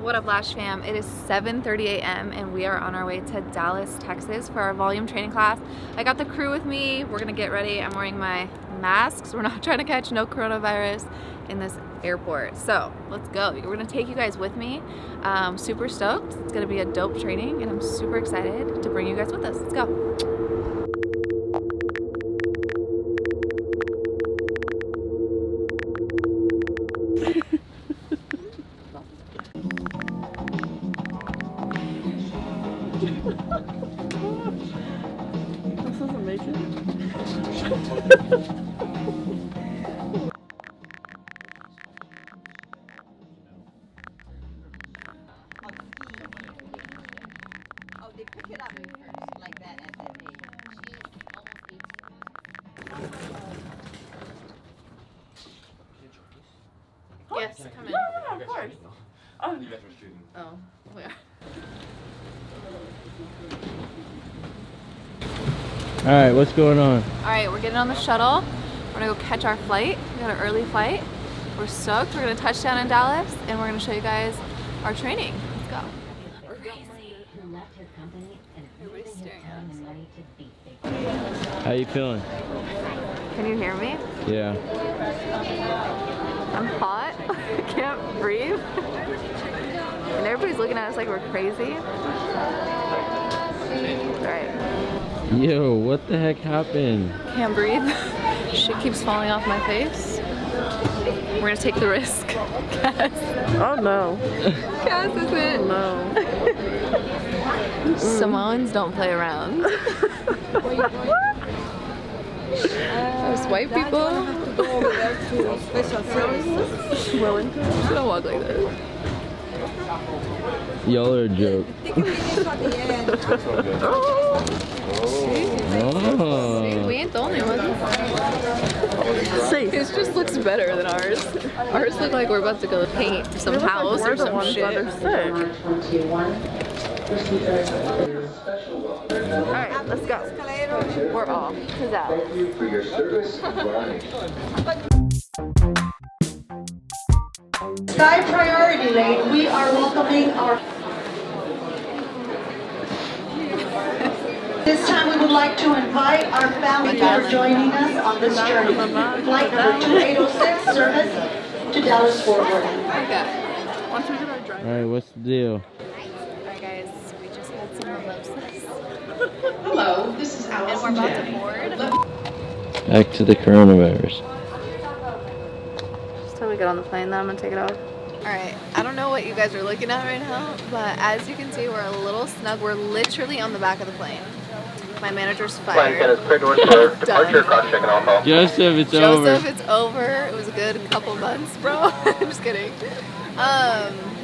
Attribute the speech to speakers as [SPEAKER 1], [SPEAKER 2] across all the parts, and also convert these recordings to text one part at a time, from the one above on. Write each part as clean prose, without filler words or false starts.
[SPEAKER 1] What up, Lash fam? It is 7:30 a.m. and we are on our way to Dallas, Texas for our volume training class. I got the crew with me. We're gonna get ready. I'm wearing my masks. We're not trying to catch no coronavirus in this airport. So let's go. We're gonna take you guys with me. Super stoked. It's gonna be a dope training and I'm super excited to bring you guys with us. Let's go.
[SPEAKER 2] This doesn't make it.
[SPEAKER 3] Oh, they pick it up first, like that at that age.
[SPEAKER 1] Yes, come in.
[SPEAKER 2] Yeah, of course. Oh,
[SPEAKER 1] Oh, yeah.
[SPEAKER 4] Alright, what's going on?
[SPEAKER 1] Alright, we're getting on the shuttle. We're gonna go catch our flight. We got an early flight. We're stoked. We're gonna touch down in Dallas and we're gonna show you guys our training. Let's go. Everybody's staring at us.
[SPEAKER 4] How you feeling?
[SPEAKER 1] Can you hear me?
[SPEAKER 4] Yeah.
[SPEAKER 1] I'm hot. I can't breathe. And everybody's looking at us like we're crazy. Alright.
[SPEAKER 4] Yo, what the heck happened?
[SPEAKER 1] Can't breathe. Shit keeps falling off my face. We're gonna take the risk. Cass.
[SPEAKER 2] oh no.
[SPEAKER 1] Cass is it.
[SPEAKER 2] No.
[SPEAKER 1] Samoans don't play around. There's white people.
[SPEAKER 2] Wellington.
[SPEAKER 1] Don't walk like that.
[SPEAKER 4] Y'all are a joke. Oh.
[SPEAKER 1] We ain't the only ones.
[SPEAKER 2] Safe.
[SPEAKER 1] It just looks better than ours. Ours look like we're about to go paint some house or some shit. Alright, let's go. We're off to Dallas.
[SPEAKER 5] Sky Priority Lane, we are welcoming our... This time we would like to invite our family for joining us on this journey. Flight number 2806, service to Dallas Fort Worth.
[SPEAKER 1] Okay.
[SPEAKER 4] Alright, what's the deal?
[SPEAKER 1] Alright guys, we just had some mimosas.
[SPEAKER 6] Hello, this is Alice
[SPEAKER 1] And we're about to board.
[SPEAKER 4] Back to the coronavirus.
[SPEAKER 1] Just till we get on the plane, then I'm gonna take it off. Alright, I don't know what you guys are looking at right now, but as you can see, we're a little snug. We're literally on the back of the plane. My manager's fired.
[SPEAKER 4] Joseph, it's over.
[SPEAKER 1] Joseph, it's over. It was a good couple months, bro. I'm just kidding.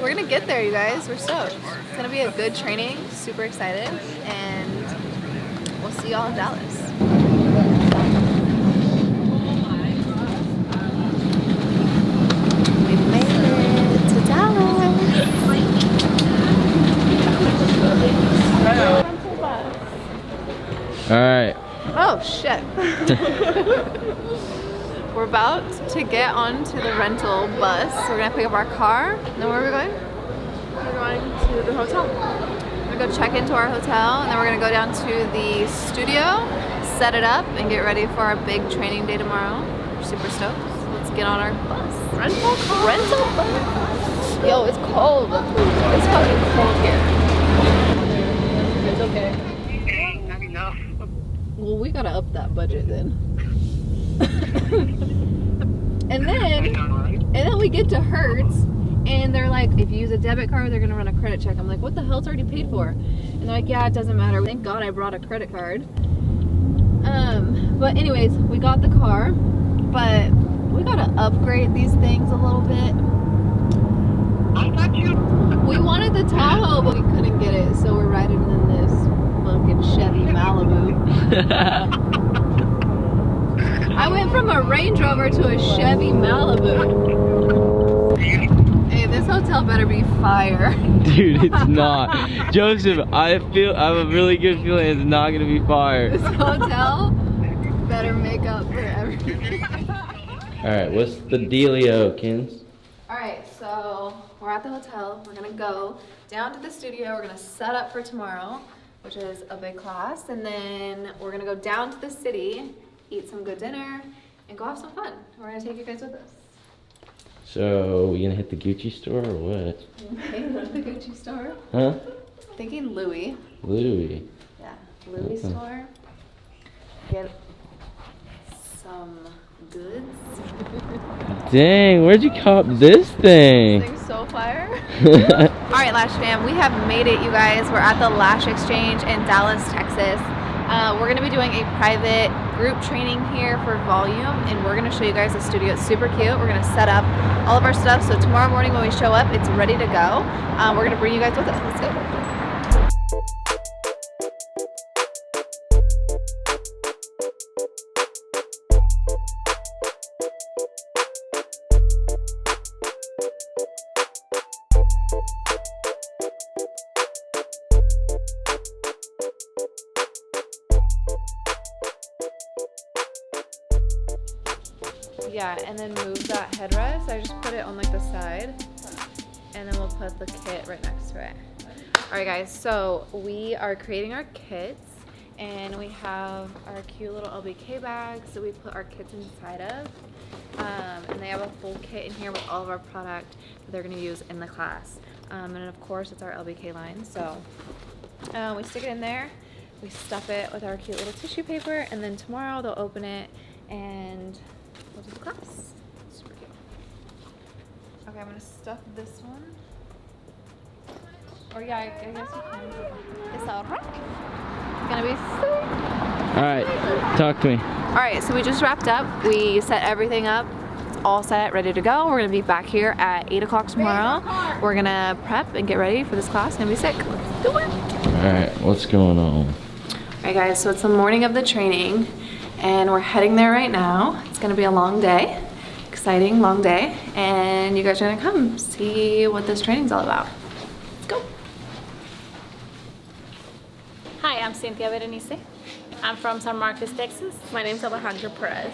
[SPEAKER 1] We're gonna get there, you guys. We're stoked. It's gonna be a good training. Super excited, and we'll see y'all in Dallas. We made it to Dallas.
[SPEAKER 4] Alright.
[SPEAKER 1] Oh shit. We're about to get onto the rental bus. We're gonna pick up our car. And then where are we going?
[SPEAKER 2] We're going to the hotel.
[SPEAKER 1] We're gonna go check into our hotel and then we're gonna go down to the studio, set it up, and get ready for our big training day tomorrow. We're super stoked. So let's get on our bus.
[SPEAKER 2] Rental car.
[SPEAKER 1] Rental bus. Yo, it's cold. It's fucking cold here. It's okay.
[SPEAKER 6] Not enough.
[SPEAKER 1] Well, we gotta up that budget then. and then we get to Hertz and they're like, if you use a debit card, they're gonna run a credit check. I'm like, what the hell? It's already paid for. And they're like, yeah, it doesn't matter. Thank God I brought a credit card. But anyways, we got the car, but we gotta upgrade these things a little bit.
[SPEAKER 6] I thought you.
[SPEAKER 1] We wanted the Tahoe, but we couldn't get it, so we're riding in this fucking Chevy Malibu. I went from a Range Rover to a Chevy Malibu. Hey, this hotel better be fire.
[SPEAKER 4] Dude, it's not. Joseph, I have a really good feeling it's not gonna be fire.
[SPEAKER 1] This hotel better make up for everything.
[SPEAKER 4] Alright, what's the dealio, Kins?
[SPEAKER 1] Alright, so we're at the hotel. We're gonna go down to the studio. We're gonna set up for tomorrow, which is a big class. And then we're gonna go down to the city, eat some good dinner, and go have some fun. We're gonna take you guys with us.
[SPEAKER 4] So, we gonna hit the Gucci store or what?
[SPEAKER 1] Okay, go to the Gucci store.
[SPEAKER 4] Huh?
[SPEAKER 1] Thinking Louis.
[SPEAKER 4] Louis.
[SPEAKER 1] Yeah, Louis store. Get some goods.
[SPEAKER 4] Dang, where'd you cop this thing?
[SPEAKER 1] Thing's so fire. Alright, Lash fam, we have made it, you guys. We're at the Lash Exchange in Dallas, Texas. We're going to be doing a private group training here for volume, and we're going to show you guys the studio. It's super cute. We're going to set up all of our stuff, so tomorrow morning when we show up, it's ready to go. We're going to bring you guys with us. Let's go. Yeah, and then move that headrest. I just put it on like the side, and then we'll put the kit right next to it. Alright guys, so we are creating our kits, and we have our cute little LBK bags that we put our kits inside of. And they have a full kit in here with all of our product that they're going to use in the class. And of course it's our LBK line, so we stick it in there, we stuff it with our cute little tissue paper, and then tomorrow they'll open it and we'll do the class. Super cute. Okay, I'm gonna stuff this one. Or yeah, I guess you can. It's alright. It's gonna be sick.
[SPEAKER 4] Alright, talk to me.
[SPEAKER 1] Alright, so we just wrapped up. We set everything up. It's all set, ready to go. We're gonna be back here at 8 o'clock tomorrow. We're gonna prep and get ready for this class. It's gonna be sick. Let's do it.
[SPEAKER 4] Alright, what's going on?
[SPEAKER 1] Alright guys, so it's the morning of the training, and we're heading there right now. It's gonna be a long day, exciting long day, and you guys are gonna come see what this training's all about. Let's go.
[SPEAKER 7] Hi, I'm Cynthia Berenice. I'm from San Marcos, Texas.
[SPEAKER 2] My name's Alejandra Perez.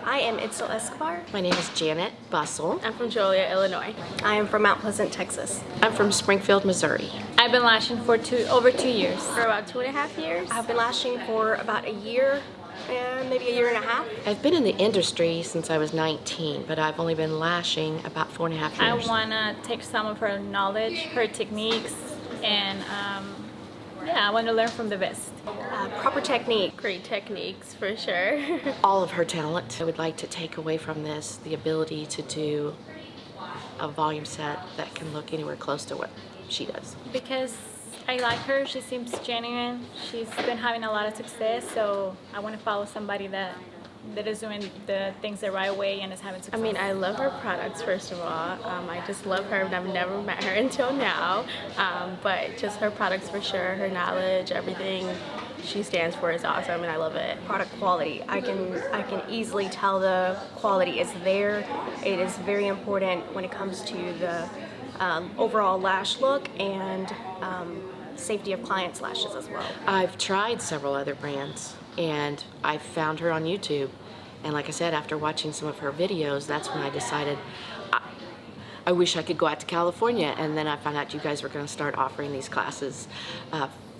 [SPEAKER 8] I am Itzel Escobar.
[SPEAKER 9] My name is Janet Bussell.
[SPEAKER 2] I'm from Joliet, Illinois.
[SPEAKER 8] I am from Mount Pleasant, Texas.
[SPEAKER 9] I'm from Springfield, Missouri.
[SPEAKER 7] I've been lashing for over 2 years.
[SPEAKER 2] For about 2.5 years.
[SPEAKER 8] I've been lashing for about a year and maybe a year and a half.
[SPEAKER 9] I've been in the industry since I was 19, but I've only been lashing about 4.5
[SPEAKER 7] I
[SPEAKER 9] years.
[SPEAKER 7] want to take some of her knowledge, her techniques, and yeah, I want to learn from the best.
[SPEAKER 8] Proper technique.
[SPEAKER 2] Great techniques, for sure.
[SPEAKER 9] All of her talent. I would like to take away from this the ability to do a volume set that can look anywhere close to what she does.
[SPEAKER 7] Because I like her, she seems genuine, she's been having a lot of success, so I want to follow somebody that is doing the things the right way and is having success.
[SPEAKER 2] I mean, I love her products, first of all. I just love her, and I've never met her until now. But just her products for sure, her knowledge, everything she stands for is awesome, and I love it.
[SPEAKER 8] Product quality. I can easily tell the quality is there. It is very important when it comes to the overall lash look and safety of clients' lashes as well.
[SPEAKER 9] I've tried several other brands, and I found her on YouTube. And like I said, after watching some of her videos, that's when I decided I wish I could go out to California. And then I found out you guys were going to start offering these classes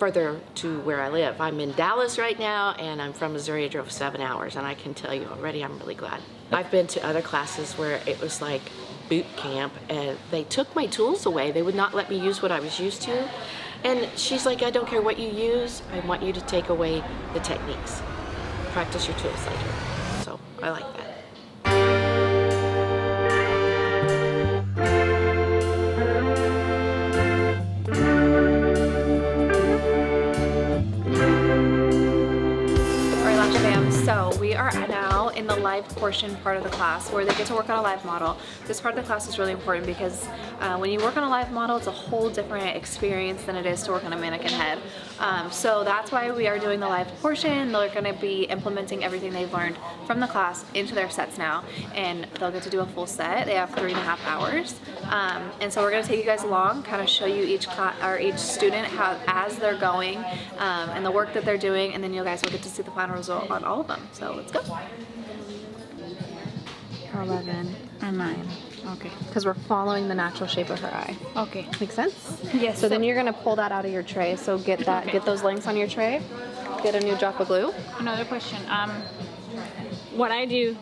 [SPEAKER 9] further to where I live. I'm in Dallas right now, and I'm from Missouri. I drove 7 hours, and I can tell you already I'm really glad. I've been to other classes where it was like boot camp, and they took my tools away. They would not let me use what I was used to. And she's like, I don't care what you use, I want you to take away the techniques. Practice your tools later. So I like that.
[SPEAKER 1] So we are now in the live portion part of the class where they get to work on a live model. This part of the class is really important because when you work on a live model, it's a whole different experience than it is to work on a mannequin head. So that's why we are doing the live portion. They're going to be implementing everything they've learned from the class into their sets now, and they'll get to do a full set. They have 3.5 hours. And so we're going to take you guys along, kind of show you each student how as they're going and the work that they're doing, and then you guys will get to see the final result on all of them. So let's go.
[SPEAKER 2] 11 and 9.
[SPEAKER 1] Okay. Because we're following the natural shape of her eye.
[SPEAKER 7] Okay.
[SPEAKER 1] Make sense?
[SPEAKER 7] Yes.
[SPEAKER 1] So then you're gonna pull that out of your tray. So get get those links on your tray. Get a new drop of glue.
[SPEAKER 7] Another question. What I do,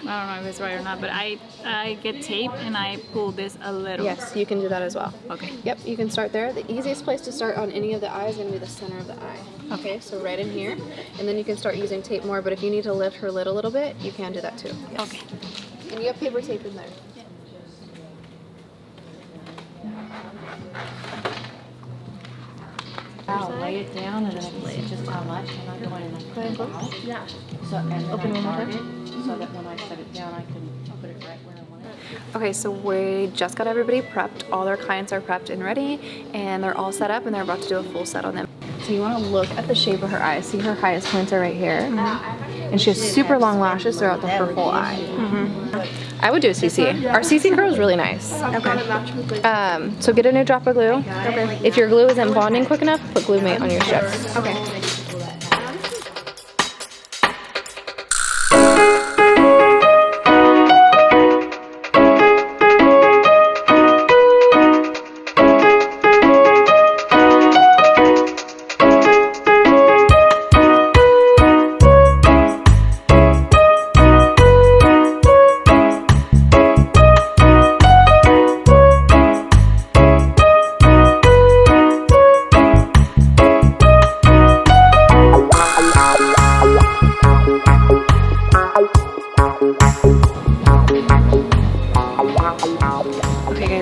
[SPEAKER 7] I don't know if it's right or not, but I get tape and I pull this a little.
[SPEAKER 1] Yes, you can do that as well.
[SPEAKER 7] Okay.
[SPEAKER 1] Yep, you can start there. The easiest place to start on any of the eyes is going to be the center of the eye. Okay, so right in here. And then you can start using tape more, but if you need to lift her lid a little bit, you can do that too. Yes.
[SPEAKER 7] Okay.
[SPEAKER 1] And you have paper tape in there.
[SPEAKER 9] I'll lay it down and then it's just how much. I'm not going in like out.
[SPEAKER 1] Yeah.
[SPEAKER 9] So, and then
[SPEAKER 1] Open
[SPEAKER 9] I
[SPEAKER 1] one more
[SPEAKER 9] guard
[SPEAKER 1] time.
[SPEAKER 9] it so that when I set it down, I can put it right where I want it.
[SPEAKER 1] Okay, so we just got everybody prepped. All their clients are prepped and ready, and they're all set up, and they're about to do a full set on them. So you want to look at the shape of her eye. See her highest points are right here. And she has super long lashes throughout her whole eye. I would do a CC. Our CC curl is really nice. Okay. So get a new drop of glue. Okay. If your glue isn't bonding quick enough, put glue mate on your strips. Okay.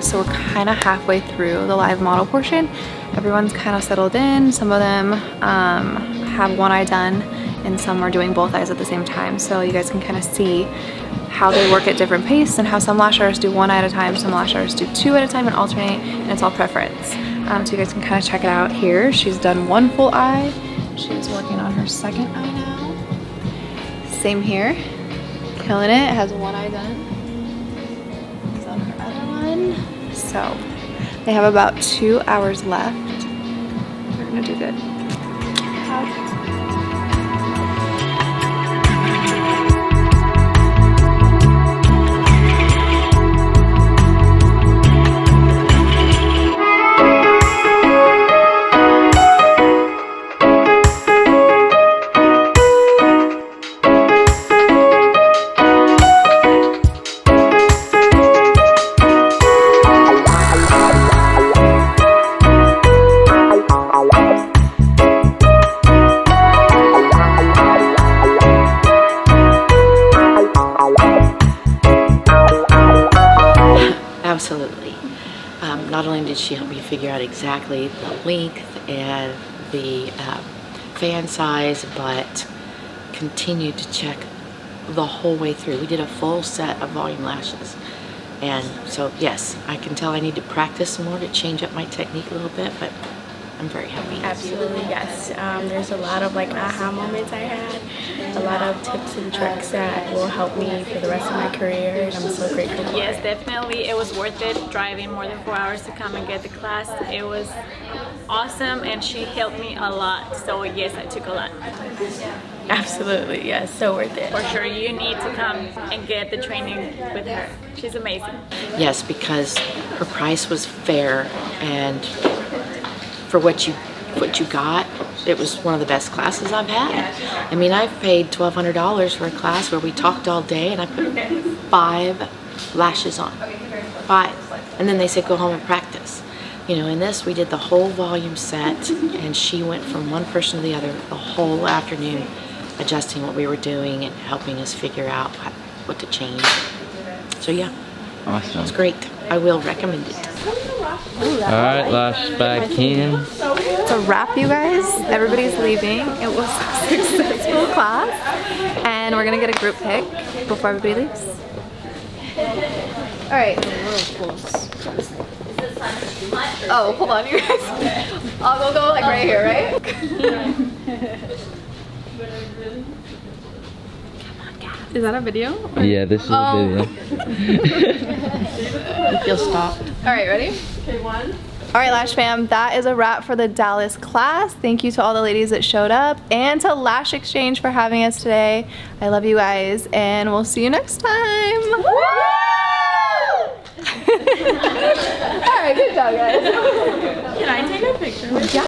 [SPEAKER 1] So we're kind of halfway through the live model portion. Everyone's kind of settled in. Some of them have one eye done and some are doing both eyes at the same time. So you guys can kind of see how they work at different pace and how some lash artists do one eye at a time, some lash artists do two at a time and alternate, and it's all preference. So you guys can kind of check it out here. She's done one full eye. She's working on her second eye now. Same here. Killing it. Has one eye done. On her other one. So they have about 2 hours left. They're gonna do good.
[SPEAKER 9] Absolutely. Not only did she help me figure out exactly the length and the fan size, but continued to check the whole way through. We did a full set of volume lashes. And so, yes, I can tell I need to practice some more to change up my technique a little bit, but I'm very happy.
[SPEAKER 2] Absolutely, yes. There's a lot of like aha moments I had, a lot of tips and tricks that will help me for the rest of my career, and I'm so grateful for
[SPEAKER 7] Yes,
[SPEAKER 2] it.
[SPEAKER 7] definitely. It was worth it driving more than 4 hours to come and get the class. It was awesome, and she helped me a lot. So yes, I took a lot.
[SPEAKER 2] Absolutely, yes, so worth it.
[SPEAKER 7] For sure, you need to come and get the training with her. She's amazing.
[SPEAKER 9] Yes, because her price was fair, and for what you got, it was one of the best classes I've had. I mean, I've paid $1,200 for a class where we talked all day and I put 5 lashes on. 5. And then they said go home and practice. You know, in this we did the whole volume set, and she went from one person to the other the whole afternoon, adjusting what we were doing and helping us figure out what to change. So yeah,
[SPEAKER 4] Awesome.
[SPEAKER 9] it's great. I will recommend it.
[SPEAKER 4] Alright, Lash back in.
[SPEAKER 1] It's a wrap, you guys. Everybody's leaving. It was a successful class. And we're gonna get a group pic before everybody leaves. Alright. Oh, hold on, you guys. We'll go like right here, right? Is that a video?
[SPEAKER 4] Yeah, this is a video.
[SPEAKER 9] You feel stopped.
[SPEAKER 1] Alright, ready? Okay, 1. Alright, Lash fam, that is a wrap for the Dallas class. Thank you to all the ladies that showed up, and to Lash Exchange for having us today. I love you guys, and we'll see you next time. Woo! Alright, good job, guys.
[SPEAKER 2] Can I take a picture with you?